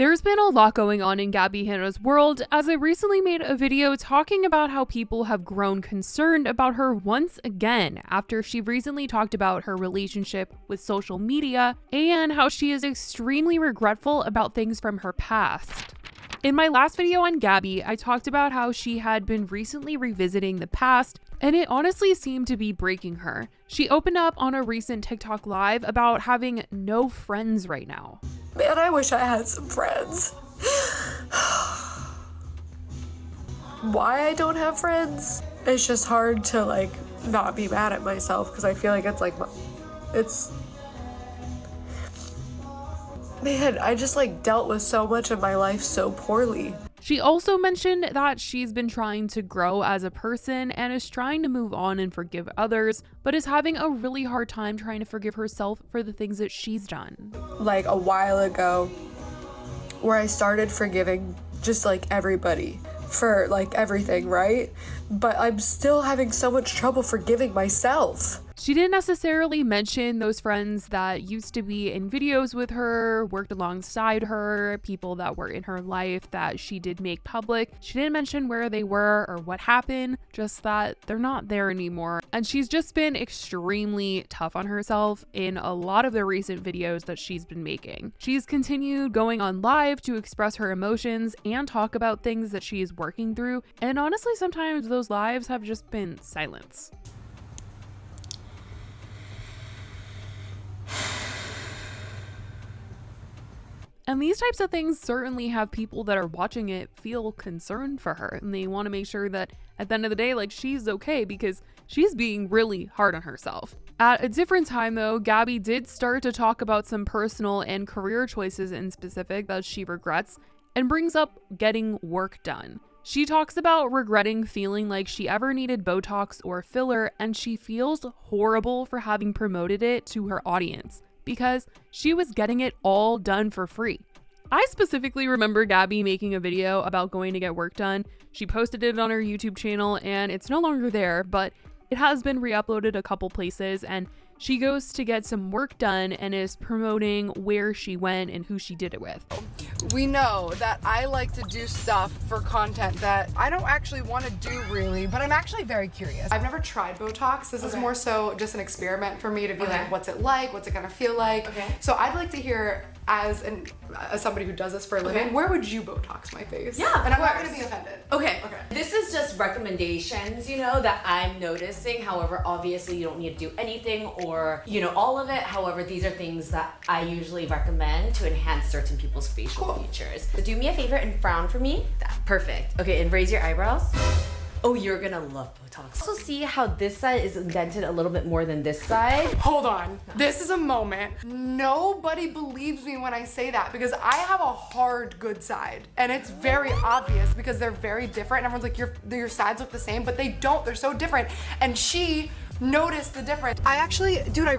There's been a lot going on in Gabbie Hanna's world, as I recently made a video talking about how people have grown concerned about her once again after she recently talked about her relationship with social media and how she is extremely regretful about things from her past. In my last video on Gabbie, I talked about how she had been recently revisiting the past, and it honestly seemed to be breaking her. She opened up on a recent TikTok live about having no friends right now. Man, I wish I had some friends. Why I don't have friends? It's just hard to not be mad at myself because I feel like man, I just dealt with so much of my life so poorly. She also mentioned that she's been trying to grow as a person and is trying to move on and forgive others, but is having a really hard time trying to forgive herself for the things that she's done. A while ago, where I started forgiving just everybody for everything, right? But I'm still having so much trouble forgiving myself. She didn't necessarily mention those friends that used to be in videos with her, worked alongside her, people that were in her life that she did make public. She didn't mention where they were or what happened, just that they're not there anymore. And she's just been extremely tough on herself in a lot of the recent videos that she's been making. She's continued going on live to express her emotions and talk about things that she is working through. And honestly, sometimes those lives have just been silence. And these types of things certainly have people that are watching it feel concerned for her, and they want to make sure that at the end of the day, she's okay, because she's being really hard on herself. At a different time though, Gabbie did start to talk about some personal and career choices in specific that she regrets, and brings up getting work done. She talks about regretting feeling like she ever needed Botox or filler, and she feels horrible for having promoted it to her audience, because she was getting it all done for free. I specifically remember Gabbie making a video about going to get work done. She posted it on her YouTube channel and it's no longer there, but it has been re-uploaded a couple places, and she goes to get some work done and is promoting where she went and who she did it with. We know that I like to do stuff for content that I don't actually want to do really, but I'm actually very curious. I've never tried Botox. This is more so just an experiment for me to be what's it like? What's it gonna feel like? So I'd like to hear, as somebody who does this for a living, where would you Botox my face? Yeah, and I'm not gonna be offended. Okay. This is just recommendations, that I'm noticing. However, obviously you don't need to do anything or, all of it. However, these are things that I usually recommend to enhance certain people's facial features. So do me a favor and frown for me. Perfect. Okay, and raise your eyebrows. Oh, you're gonna love Botox. Also see how this side is indented a little bit more than this side? Hold on. This is a moment. Nobody believes me when I say that, because I have a hard good side. And it's very obvious because they're very different. And everyone's like, your sides look the same, but they don't. They're so different. And she noticed the difference. I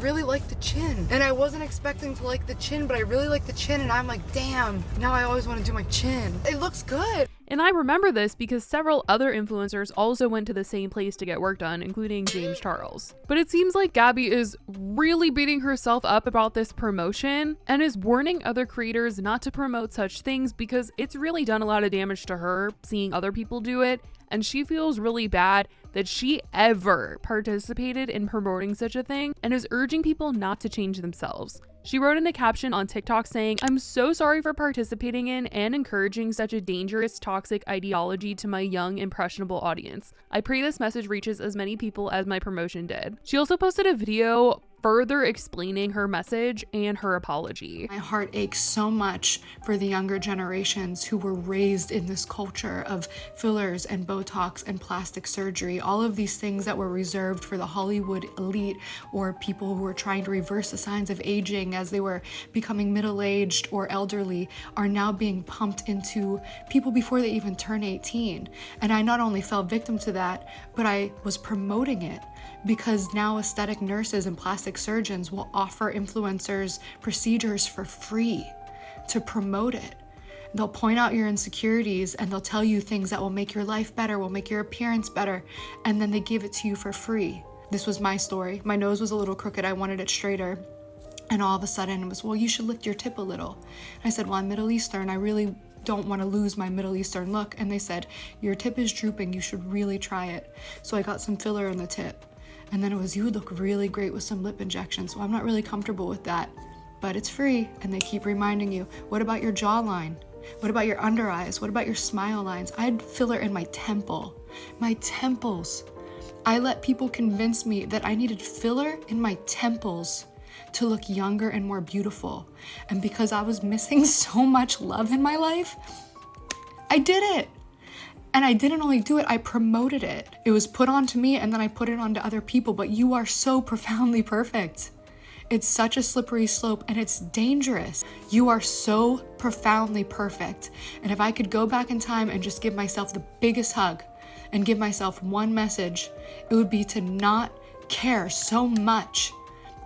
really like the chin. And I wasn't expecting to like the chin, but I really like the chin. And I'm like, damn, now I always want to do my chin. It looks good. And I remember this because several other influencers also went to the same place to get work done, including James Charles. But it seems like Gabbie is really beating herself up about this promotion and is warning other creators not to promote such things, because it's really done a lot of damage to her seeing other people do it, and she feels really bad that she ever participated in promoting such a thing, and is urging people not to change themselves. She wrote in a caption on TikTok saying, "I'm so sorry for participating in and encouraging such a dangerous, toxic ideology to my young, impressionable audience. I pray this message reaches as many people as my promotion did." She also posted a video further explaining her message and her apology. My heart aches so much for the younger generations who were raised in this culture of fillers and Botox and plastic surgery, all of these things that were reserved for the Hollywood elite or people who were trying to reverse the signs of aging as they were becoming middle-aged or elderly, are now being pumped into people before they even turn 18. And I not only fell victim to that, but I was promoting it, because now aesthetic nurses and plastic surgeons will offer influencers procedures for free to promote it. They'll point out your insecurities and they'll tell you things that will make your life better, will make your appearance better, and then they give it to you for free. This was my story. My nose was a little crooked. I wanted it straighter. And all of a sudden it was, well, you should lift your tip a little. And I said, well, I'm Middle Eastern. I really don't want to lose my Middle Eastern look. And they said, your tip is drooping. You should really try it. So I got some filler in the tip. And then it was, you would look really great with some lip injections. So I'm not really comfortable with that, but it's free. And they keep reminding you, what about your jawline? What about your under eyes? What about your smile lines? I had filler in my temple, my temples. I let people convince me that I needed filler in my temples to look younger and more beautiful. And because I was missing so much love in my life, I did it. And I didn't only do it, I promoted it. It was put onto me and then I put it onto other people, but you are so profoundly perfect. It's such a slippery slope and it's dangerous. You are so profoundly perfect. And if I could go back in time and just give myself the biggest hug and give myself one message, it would be to not care so much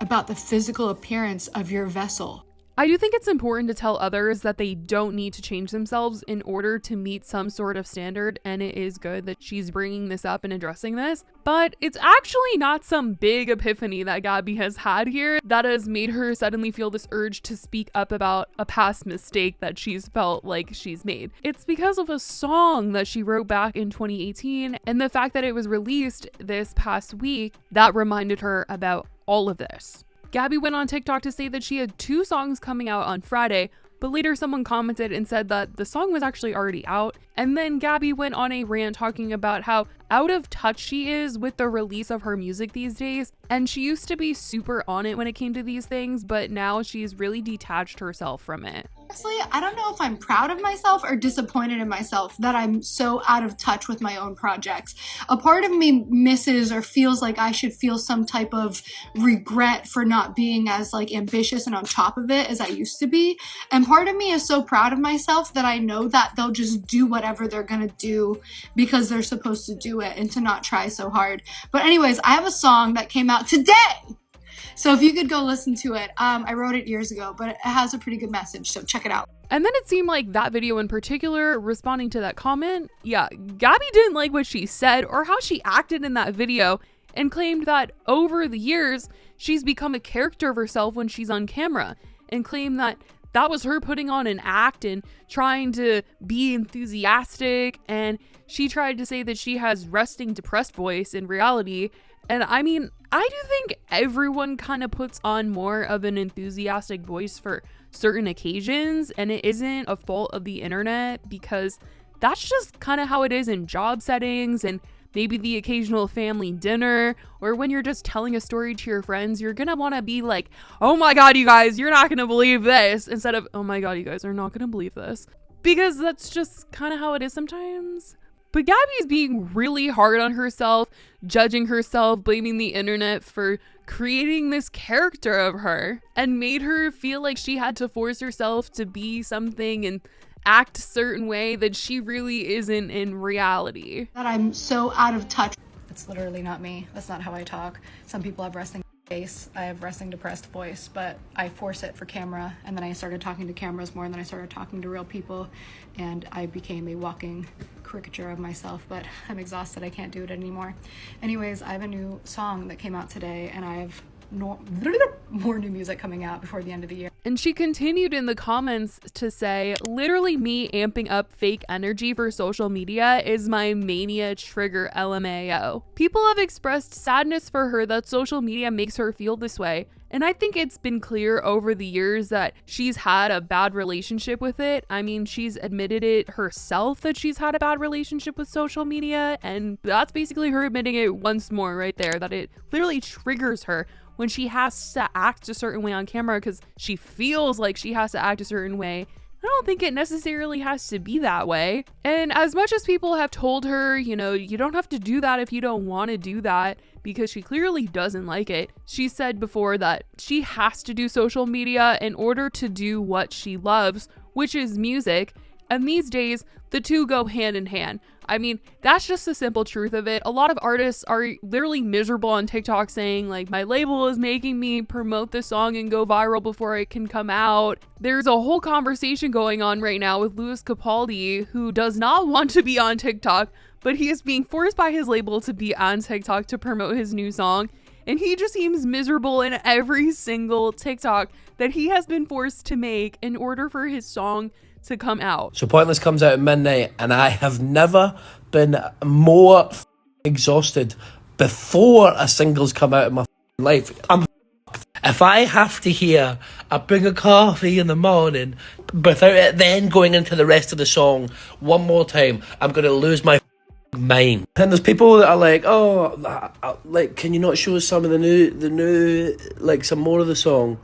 about the physical appearance of your vessel. I do think it's important to tell others that they don't need to change themselves in order to meet some sort of standard, and it is good that she's bringing this up and addressing this. But it's actually not some big epiphany that Gabbie has had here that has made her suddenly feel this urge to speak up about a past mistake that she's felt like she's made. It's because of a song that she wrote back in 2018, and the fact that it was released this past week that reminded her about all of this. Gabbie went on TikTok to say that she had 2 songs coming out on Friday, but later someone commented and said that the song was actually already out. And then Gabbie went on a rant talking about how out of touch she is with the release of her music these days. And she used to be super on it when it came to these things, but now she's really detached herself from it. Honestly, I don't know if I'm proud of myself or disappointed in myself that I'm so out of touch with my own projects. A part of me misses or feels like I should feel some type of regret for not being as ambitious and on top of it as I used to be. And part of me is so proud of myself that I know that they'll just do whatever they're gonna do because they're supposed to do it and to not try so hard. But anyways, I have a song that came out today. So if you could go listen to it, I wrote it years ago, but it has a pretty good message, so check it out. And then it seemed like that video in particular, responding to that comment, Gabbie didn't like what she said or how she acted in that video and claimed that over the years, she's become a character of herself when she's on camera and claimed that that was her putting on an act and trying to be enthusiastic. And she tried to say that she has resting depressed voice in reality. And I mean, I do think everyone kind of puts on more of an enthusiastic voice for certain occasions, and it isn't a fault of the internet because that's just kind of how it is in job settings and maybe the occasional family dinner, or when you're just telling a story to your friends, you're gonna want to be like, oh my god, you guys, you're not gonna believe this, instead of, oh my god, you guys are not gonna believe this, because that's just kind of how it is sometimes. But Gabbie's being really hard on herself, judging herself, blaming the internet for creating this character of her, and made her feel like she had to force herself to be something and act a certain way that she really isn't in reality. That I'm so out of touch. It's literally not me. That's not how I talk. Some people have resting face. I have resting depressed voice, but I force it for camera, and then I started talking to cameras more, and then I started talking to real people, and I became a walking caricature of myself, but I'm exhausted. I can't do it anymore. Anyways, I have a new song that came out today, and I have more new music coming out before the end of the year. And she continued in the comments to say, literally me amping up fake energy for social media is my mania trigger, LMAO. People have expressed sadness for her that social media makes her feel this way. And I think it's been clear over the years that she's had a bad relationship with it. I mean, she's admitted it herself that she's had a bad relationship with social media. And that's basically her admitting it once more right there, that it literally triggers her when she has to act a certain way on camera because she feels like she has to act a certain way. I don't think it necessarily has to be that way. And as much as people have told her, you don't have to do that if you don't want to do that, because she clearly doesn't like it. She said before that she has to do social media in order to do what she loves, which is music. And these days, the two go hand in hand. I mean, that's just the simple truth of it. A lot of artists are literally miserable on TikTok saying, like, my label is making me promote this song and go viral before it can come out. There's a whole conversation going on right now with Louis Capaldi, who does not want to be on TikTok, but he is being forced by his label to be on TikTok to promote his new song. and he just seems miserable in every single TikTok that he has been forced to make in order for his song to come out. So Pointless comes out at midnight, and I have never been more exhausted before a single's come out in my life. If I have to hear I bring a coffee in the morning without it then going into the rest of the song one more time, I'm going to lose my mind. And there's people that are like, oh, like, can you not show us some of the new, like, some more of the song?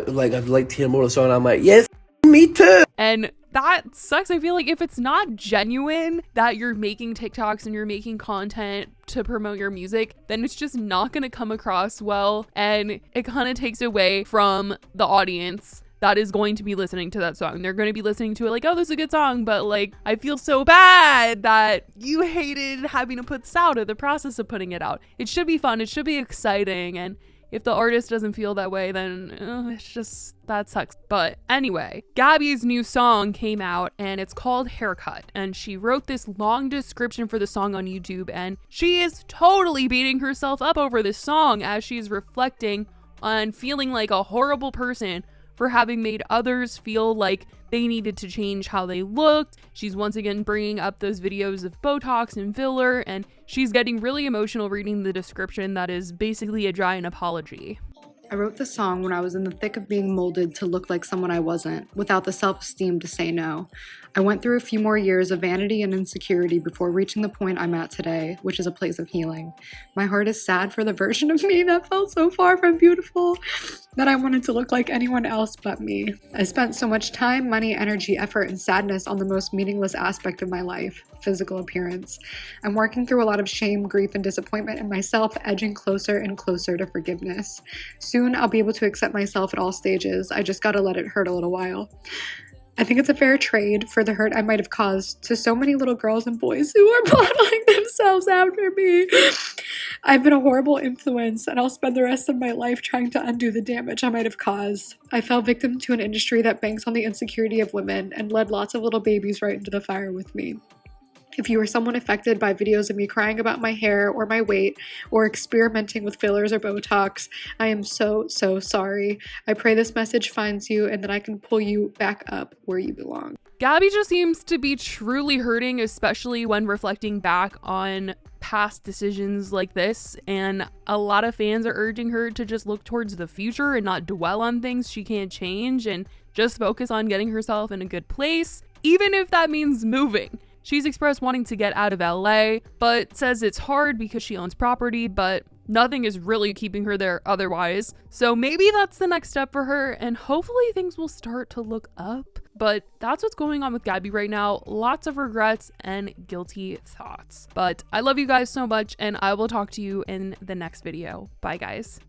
Like, I'd like to hear more of the song. And I'm like, yes, me too. And that sucks. I feel like if it's not genuine that you're making TikToks and you're making content to promote your music, then it's just not going to come across well. And it kind of takes away from the audience that is going to be listening to that song. They're going to be listening to it like, oh, this is a good song, but like, I feel so bad that you hated having to put this out or the process of putting it out. It should be fun. It should be exciting. And if the artist doesn't feel that way, then it's just, that sucks. But anyway, Gabbie's new song came out and it's called Haircut. And she wrote this long description for the song on YouTube, and she is totally beating herself up over this song as she's reflecting on feeling like a horrible person for having made others feel like they needed to change how they looked. She's once again bringing up those videos of Botox and filler, and she's getting really emotional reading the description that is basically a giant apology. I wrote the song when I was in the thick of being molded to look like someone I wasn't, without the self-esteem to say no. I went through a few more years of vanity and insecurity before reaching the point I'm at today, which is a place of healing. My heart is sad for the version of me that felt so far from beautiful, that I wanted to look like anyone else but me. I spent so much time, money, energy, effort, and sadness on the most meaningless aspect of my life, physical appearance. I'm working through a lot of shame, grief, and disappointment in myself, edging closer and closer to forgiveness. Soon, I'll be able to accept myself at all stages. I just gotta let it hurt a little while. I think it's a fair trade for the hurt I might have caused to so many little girls and boys who are modeling themselves after me. I've been a horrible influence, and I'll spend the rest of my life trying to undo the damage I might have caused. I fell victim to an industry that banks on the insecurity of women and led lots of little babies right into the fire with me. If you are someone affected by videos of me crying about my hair or my weight or experimenting with fillers or Botox, I am so sorry. I pray this message finds you and that I can pull you back up where you belong. Gabbie just seems to be truly hurting, especially when reflecting back on past decisions like this, and a lot of fans are urging her to just look towards the future and not dwell on things she can't change and just focus on getting herself in a good place, even if that means moving. She's expressed wanting to get out of LA, but says it's hard because she owns property, but nothing is really keeping her there otherwise. So maybe that's the next step for her, and hopefully things will start to look up. But that's what's going on with Gabbie right now. Lots of regrets and guilty thoughts. But I love you guys so much, and I will talk to you in the next video. Bye, guys.